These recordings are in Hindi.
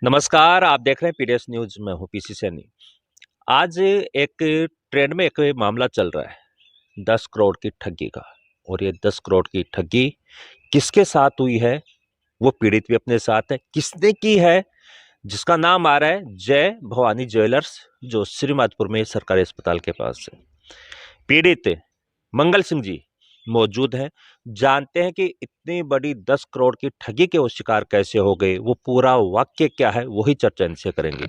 नमस्कार, आप देख रहे हैं पीडीएस न्यूज़। मैं हूं पीसी सैनी। आज एक ट्रेंड में एक मामला चल रहा है 10 करोड़ की ठगी का। और ये 10 करोड़ की ठगी किसके साथ हुई है, वो पीड़ित भी अपने साथ है। किसने की है, जिसका नाम आ रहा है जय भवानी ज्वेलर्स, जो श्रीमाधपुर में सरकारी अस्पताल के पास है। पीड़ित मंगल सिंह जी मौजूद हैं। जानते हैं कि इतनी बड़ी 10 करोड़ की ठगी के वो शिकार कैसे हो गए, वो पूरा वाक्य क्या है, वही चर्चा इनसे करेंगे।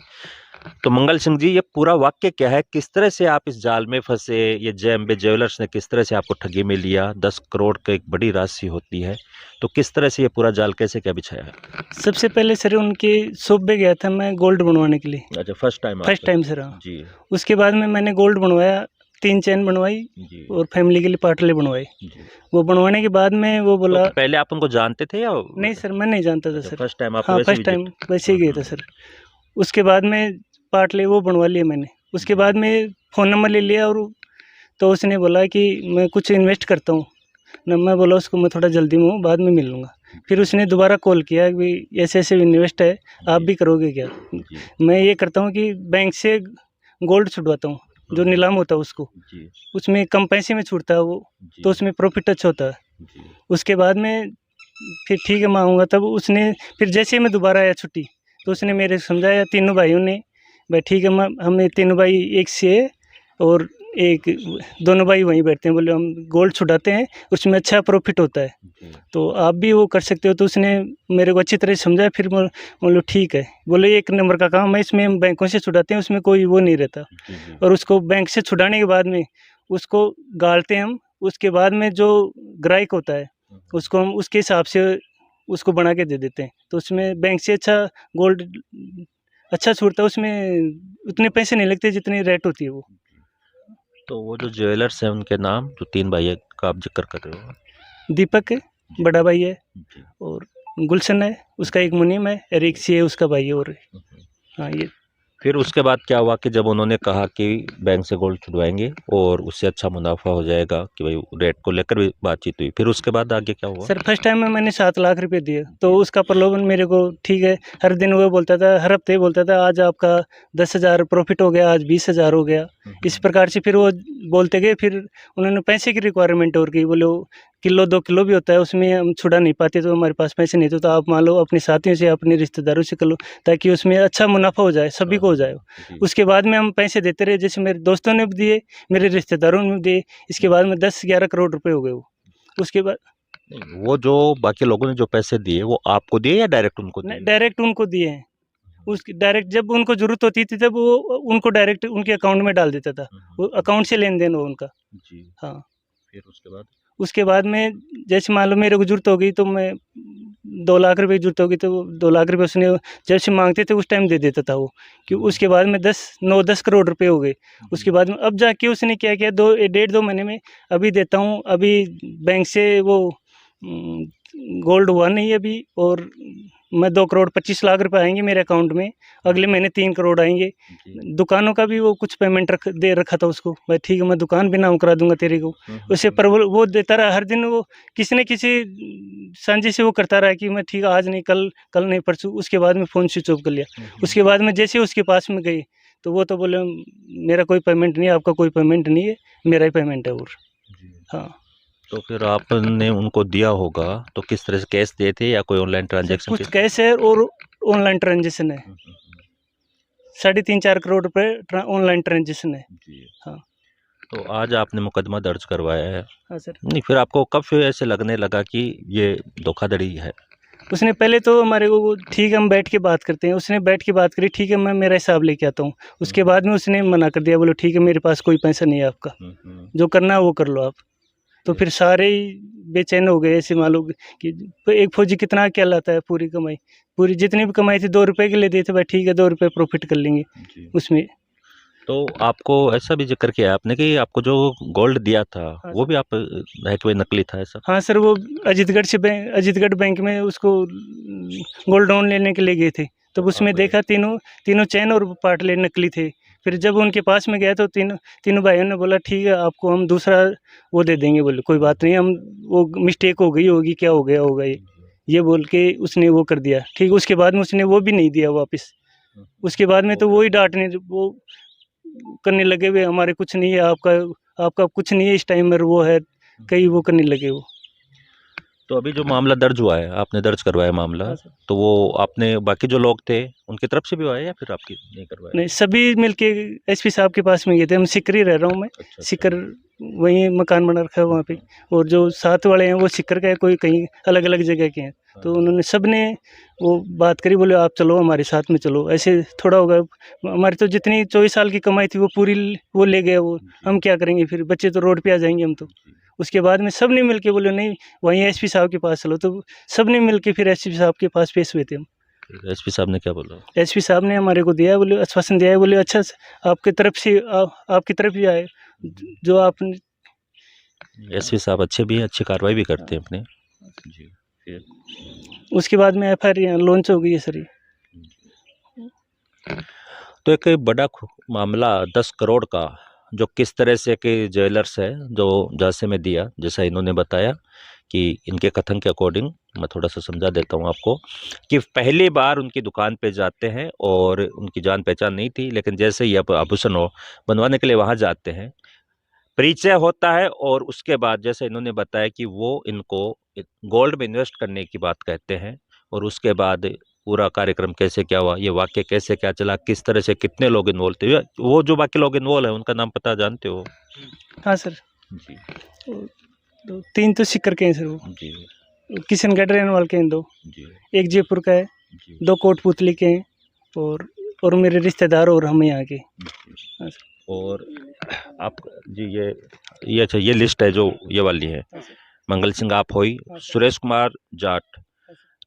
तो मंगल सिंह जी, ये पूरा वाक्य क्या है, किस तरह से आप इस जाल में फंसे, ये जय अम्बे ज्वेलर्स ने किस तरह से आपको ठगी में लिया? 10 करोड़ की एक बड़ी राशि होती है, तो किस तरह से ये पूरा जाल कैसे क्या बिछाया है? सबसे पहले सर उनके शॉप पे गया था मैं गोल्ड बनवाने के लिए। अच्छा, फर्स्ट टाइम सर, हाँ। जी उसके बाद में मैंने गोल्ड बनवाया, 3 चेन बनवाई जी और फैमिली के लिए पाटले बनवाए। जी। वो बनवाने के बाद में वो बोला तो पहले आप उनको जानते थे या? नहीं सर, मैं नहीं जानता था सर। फर्स्ट टाइम आप हाँ, वैसे फर्स्ट टाइम विजिट? वैसे ही गया था सर। उसके बाद में पाटले वो बनवा लिए मैंने। उसके बाद में फ़ोन नंबर ले लिया और तो उसने बोला कि मैं कुछ इन्वेस्ट करता हूँ ना। मैं बोला उसको मैं थोड़ा जल्दी में हूँ, बाद में मिल लूँगा। फिर उसने दोबारा कॉल किया कि ऐसे ऐसे इन्वेस्ट है, आप भी करोगे क्या? मैं ये करता हूँ कि बैंक से गोल्ड छुड़वाता हूँ, जो नीलाम होता है उसको, जी उसमें कम पैसे में छूटता है वो, तो उसमें प्रॉफिट अच्छा होता है। जी उसके बाद में फिर ठीक है मैं आऊँगा। तब उसने फिर जैसे ही मैं दोबारा आया छुट्टी, तो उसने मेरे समझाया तीनों भाइयों ने, भाई ठीक है हम तीनों भाई एक से है और एक दोनों भाई वहीं बैठते हैं। बोले हम गोल्ड छुड़ाते हैं, उसमें अच्छा प्रॉफिट होता है, जी तो आप भी वो कर सकते हो। तो उसने मेरे को अच्छी तरह से समझाया। फिर बोलो ठीक है। बोले एक नंबर का काम है, इसमें हम बैंकों से छुड़ाते हैं, उसमें कोई वो नहीं रहता। जी और उसको बैंक से छुड़ाने के बाद में उसको गाड़ते हैं हम। उसके बाद में जो ग्राहक होता है उसको हम उसके हिसाब से उसको बना के दे देते हैं। तो उसमें बैंक से अच्छा गोल्ड अच्छा छूटता है, उसमें उतने पैसे नहीं लगते जितनी रेट होती है वो। तो वो जो ज्वेलर्स हैं उनके नाम, जो 3 भाई का आप जिक्र कर रहे हो? दीपक है, बड़ा भाई है, जी। और गुलशन है, उसका एक मुनीम है, और एक सी है उसका भाई है। और हाँ ये फिर उसके बाद क्या हुआ कि जब उन्होंने कहा कि बैंक से गोल्ड छुड़वाएंगे और उससे अच्छा मुनाफा हो जाएगा, कि भाई रेट को लेकर भी बातचीत हुई, फिर उसके बाद आगे क्या हुआ? सर फर्स्ट टाइम में मैंने 7 लाख रुपए दिए, तो उसका प्रलोभन मेरे को ठीक है। हर दिन वो बोलता था, हर हफ्ते बोलता था आज आपका 10,000 प्रॉफिट हो गया, आज 20,000 हो गया। इस प्रकार से फिर वो बोलते गए। फिर उन्होंने पैसे की रिक्वायरमेंट और की। बोले वो किलो 2 किलो भी होता है, उसमें हम छुड़ा नहीं पाते, तो हमारे पास पैसे नहीं थे, तो आप मान लो अपने साथियों से अपने रिश्तेदारों से कर लो, ताकि उसमें अच्छा मुनाफा हो जाए, सभी को हो जाए। जी। उसके बाद में हम पैसे देते रहे, जैसे मेरे दोस्तों ने भी दिए, मेरे रिश्तेदारों ने भी दिए। इसके बाद में 10-11 करोड़ रुपए हो गए वो। उसके बाद नहीं, वो जो बाकी लोगों ने जो पैसे दिए वो आपको दिए या डायरेक्ट उनको दिए? डायरेक्ट उनको दिए हैं। उसकी डायरेक्ट जब उनको ज़रूरत होती थी, तब वो उनको डायरेक्ट उनके अकाउंट में डाल देता था। वो अकाउंट से लेन देन हो उनका। जी। हाँ। फिर उसके बाद? उसके बाद में जैसे मान लो मेरे को ज़रूरत हो गई, तो मैं 2 लाख रुपए की ज़रूरत होगी, तो 2 लाख रुपए उसने जैसे मांगते थे उस टाइम दे देता था वो। कि उसके बाद में 9-10 करोड़ रुपए हो गए। उसके बाद में अब जाके उसने क्या किया, 1.5-2 महीने में अभी देता हूँ। अभी बैंक से वो गोल्ड हुआ नहीं अभी, और मैं 2 करोड़ 25 लाख रुपए आएंगे मेरे अकाउंट में। अगले महीने 3 करोड़ आएंगे। दुकानों का भी वो कुछ पेमेंट दे रखा था उसको, भाई ठीक है मैं दुकान भी नाम करा दूंगा तेरे को। उसे पर वो देता रहा हर दिन। वो किसी न किसी साझे से वो करता रहा कि मैं ठीक है आज नहीं, कल नहीं, परसों। उसके बाद में फ़ोन स्विच ऑफ कर लिया। उसके बाद में जैसे उसके पास में गई, तो वो तो बोले मेरा कोई पेमेंट नहीं है, आपका कोई पेमेंट नहीं है, मेरा ही पेमेंट है। और हाँ, तो फिर आपने उनको दिया होगा, तो किस तरह से कैश दिए थे या कोई ऑनलाइन ट्रांजैक्शन? कुछ कैश है और ऑनलाइन ट्रांजेक्शन है। 3.5-4 करोड़ रुपए ऑनलाइन ट्रांजेक्शन है। जी। हाँ। तो आज आपने मुकदमा दर्ज करवाया है। हाँ सर। नहीं, फिर आपको कब फिर ऐसे लगने लगा कि ये धोखाधड़ी है? उसने पहले तो हमारे को ठीक है हम बैठ के बात करते हैं, उसने बैठ के बात करी, ठीक है मैं मेरा हिसाब लेके आता हूँ। उसके बाद में उसने मना कर दिया, बोलो ठीक है मेरे पास कोई पैसा नहीं है आपका, जो करना है वो कर लो आप। तो फिर सारे ही बेचैन हो गए। ऐसे मान लो कि एक फौजी कितना क्या लाता है, पूरी कमाई, पूरी जितनी भी कमाई थी 2 रुपये के लिए दी थी, भाई ठीक है 2 रुपये प्रॉफिट कर लेंगे जी। उसमें। तो आपको ऐसा भी जिक्र किया आपने कि आपको जो गोल्ड दिया था हाँ वो सर। भी आप है कि वही नकली था, ऐसा? हाँ सर, वो अजीतगढ़ बैंक में उसको गोल्ड लोन लेने के लिए गए थे। तब उसमें देखा तीनों चैन और पाटले नकली थे। फिर जब उनके पास में गया, तो तीनों भाइयों ने बोला ठीक है आपको हम दूसरा वो दे देंगे। बोले कोई बात नहीं, हम वो मिस्टेक हो गई होगी, क्या हो गया होगा ये। ये बोल के उसने वो कर दिया। ठीक, उसके बाद में उसने वो भी नहीं दिया वापस। उसके बाद में तो वही डांटने वो करने लगे, वे हमारे कुछ नहीं है, आपका कुछ नहीं है इस टाइम में, वो है कई वो करने लगे वो। तो अभी जो मामला दर्ज हुआ है, आपने दर्ज करवाया मामला, हाँ सर। तो वो आपने बाकी जो लोग थे उनकी तरफ से भी हुआ है या फिर आपकी नहीं करवाया? नहीं, सभी मिलके एसपी साहब के पास में गए थे। हम सिक्कर ही रह रहा हूँ मैं, अच्छा, सिक्कर वहीं मकान बना रखा है वहाँ पे, और जो साथ वाले हैं वो सिक्कर का है, कोई कहीं अलग अलग जगह के हैं। तो उन्होंने सब ने वो बात करी, बोले आप चलो हमारे साथ में चलो, ऐसे थोड़ा होगा। हमारी तो जितनी 24 साल की कमाई थी वो पूरी वो ले गया वो, हम क्या करेंगे फिर, बच्चे तो रोड पे आ जाएंगे हम तो। उसके बाद में सब ने मिल के बोले नहीं वहीं एसपी साहब के पास चलो, तो सब ने मिल के फिर एसपी साहब के पास पेश हुए थे हम। एसपी साहब ने क्या बोला? एसपी साहब ने हमारे को दिया, बोले आश्वासन दिया है, बोले अच्छा आपकी तरफ से आपकी तरफ भी आए जो आप। एसपी साहब अच्छे भी हैं, अच्छी कार्रवाई भी करते हैं अपने। जी, फिर उसके बाद में एफआईआर लॉन्च हो गई है सर। तो एक बड़ा मामला 10 करोड़ का, जो किस तरह से कि ज्वेलर्स है जो जैसे में दिया, जैसा इन्होंने बताया कि इनके कथन के अकॉर्डिंग, मैं थोड़ा सा समझा देता हूँ आपको, कि पहली बार उनकी दुकान पे जाते हैं और उनकी जान पहचान नहीं थी, लेकिन जैसे ही अब आभूषण बनवाने के लिए वहाँ जाते हैं, परिचय होता है, और उसके बाद जैसे इन्होंने बताया कि वो इनको गोल्ड में इन्वेस्ट करने की बात कहते हैं, और उसके बाद पूरा कार्यक्रम कैसे क्या हुआ, ये वाक्य कैसे क्या चला, किस तरह से कितने लोग इन्वॉल्व थे, वो जो बाकी लोग इन्वॉल्व हैं उनका नाम पता जानते हो? हाँ सर। जी तो 3 तो सिक्कर के हैं सर वो, जी किशनगढ़ रहने वाले के हैं 2, जी एक जयपुर का है, जी 2 कोटपुतली के हैं, और मेरे रिश्तेदार और हम यहाँ के। हाँ सर। और आप जी ये अच्छा, ये लिस्ट है जो ये वाली है, मंगल सिंह आप होई, Suresh Kumar Jat,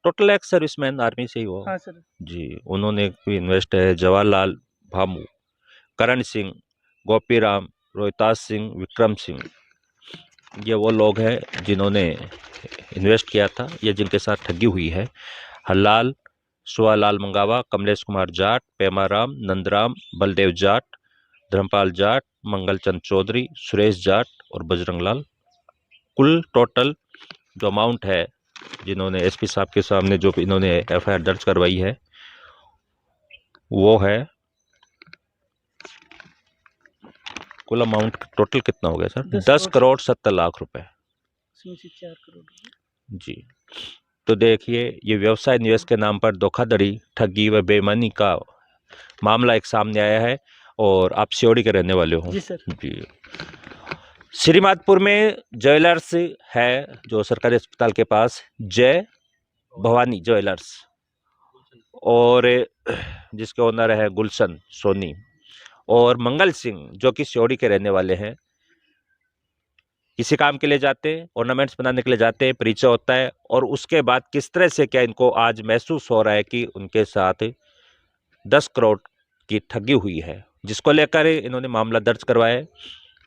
total ex serviceman army से ही हो। हाँ सर। जी, उन्होंने भी इन्वेस्ट है, जवाहरलाल भामू, करण सिंह, गोपीराम, रोहितास सिंह, विक्रम सिंह, ये वो लोग हैं जिन्होंने इन्वेस्ट किया था, ये जिनके साथ ठगी हुई है। हरलाल, सुवालाल मंगावा, कमलेश कुमार जाट, पेमाराम, नंदराम, बलदेव जाट, धर्मपाल जाट, मंगलचंद चौधरी, सुरेश जाट और बजरंगलाल। कुल टोटल जो अमाउंट है जिन्होंने एसपी साहब के सामने जो इन्होंने एफआईआर दर्ज करवाई है, वो है, कुल अमाउंट टोटल कितना हो गया सर? 10 करोड़ 70 लाख रुपए। 4 करोड़। जी, तो देखिए, ये व्यवसाय निवेश के नाम पर धोखाधड़ी, ठगी व बेईमानी का मामला एक सामने आया है, और आप सियोड़ी के रहने वाले हो? जी सर। जी, श्रीमाधपुर में ज्वेलर्स है जो सरकारी अस्पताल के पास, जय भवानी ज्वेलर्स, और जिसके ओनर है गुलशन सोनी, और मंगल सिंह जो कि सियोड़ी के रहने वाले हैं। किसी काम के लिए जाते हैं, ऑर्नामेंट्स बनाने के लिए जाते हैं, परिचय होता है, और उसके बाद किस तरह से क्या इनको आज महसूस हो रहा है कि उनके साथ 10 करोड़ की ठगी हुई है, जिसको लेकर इन्होंने मामला दर्ज करवाया है।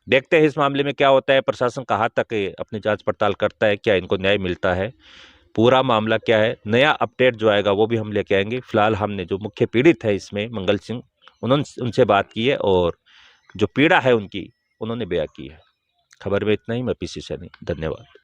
देखते हैं इस मामले में क्या होता है, प्रशासन कहाँ तक अपनी जांच पड़ताल करता है, क्या इनको न्याय मिलता है, पूरा मामला क्या है, नया अपडेट जो आएगा वो भी हम लेके आएंगे। फिलहाल हमने जो मुख्य पीड़ित है इसमें मंगल सिंह, उन्होंने उनसे बात की है, और जो पीड़ा है उनकी उन्होंने बयां की है। खबर में इतना ही। मैं पीसी सैनी, धन्यवाद।